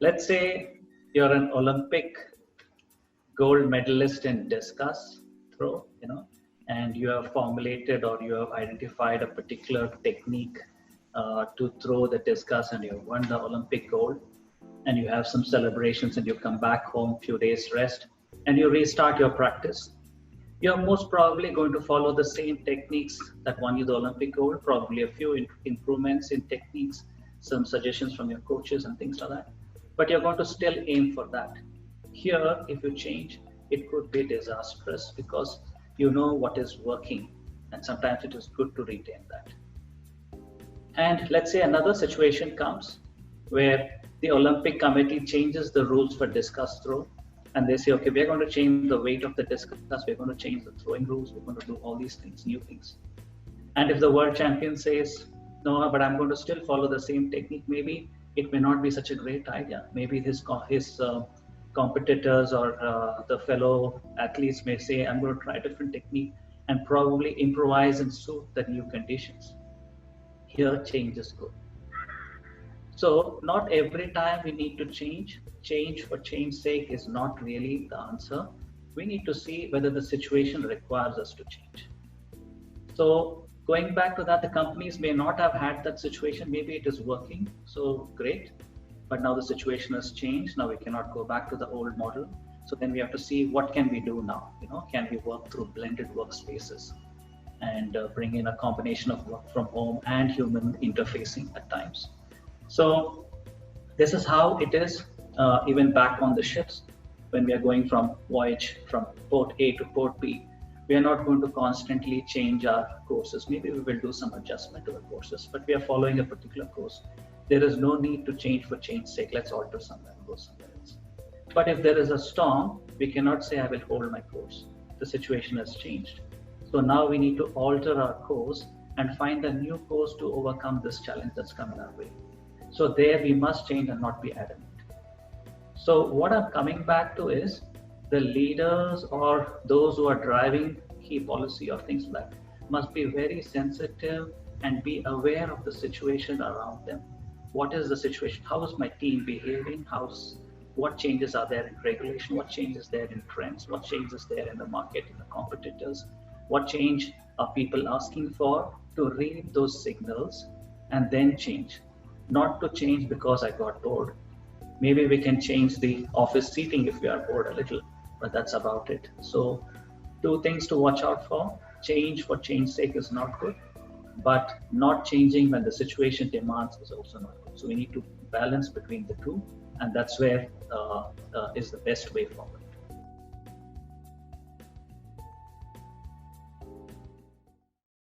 Let's say you're an Olympic gold medalist in discus throw, and you have formulated or you have identified a particular technique to throw the discus, and you won the Olympic gold, and you have some celebrations, and you come back home, few days rest, and you restart your practice. You're most probably going to follow the same techniques that won you the Olympic gold, probably a few improvements in techniques, some suggestions from your coaches and things like that. But you're going to still aim for that. Here, if you change, it could be disastrous because you know what is working, and sometimes it is good to retain that. And let's say another situation comes where the Olympic Committee changes the rules for discus throw, and they say, okay, we're going to change the weight of the discus, we're going to change the throwing rules, we're going to do all these things, new things. And if the world champion says, no, but I'm going to still follow the same technique, maybe it may not be such a great idea. Maybe his competitors or the fellow athletes may say, I'm going to try a different technique and probably improvise and suit the new conditions. Here, change is good. So not every time we need to change. Change for change's sake is not really the answer. We need to see whether the situation requires us to change. So going back to that, the companies may not have had that situation. Maybe it is working, so great. But now the situation has changed. Now we cannot go back to the old model. So then we have to see what can we do now. Can we work through blended workspaces and bring in a combination of work from home and human interfacing at times. So this is how it is even back on the ships when we are going from voyage from port A to port B. We are not going to constantly change our courses. Maybe we will do some adjustment to the courses, but we are following a particular course. There is no need to change for change's sake. Let's alter somewhere and go somewhere else. But if there is a storm, we cannot say I will hold my course. The situation has changed. So now we need to alter our course and find a new course to overcome this challenge that's coming our way. So there we must change and not be adamant. So what I'm coming back to is the leaders or those who are driving key policy or things like that must be very sensitive and be aware of the situation around them. What is the situation? How is my team behaving? What changes are there in regulation? What changes there in trends? What changes there in the market, in the competitors? What change are people asking for? To read those signals and then change. Not to change because I got bored. Maybe we can change the office seating if we are bored a little, but that's about it. So 2 things to watch out for. Change for change's sake is not good, but not changing when the situation demands is also not good. So we need to balance between the two, and that's where is the best way forward.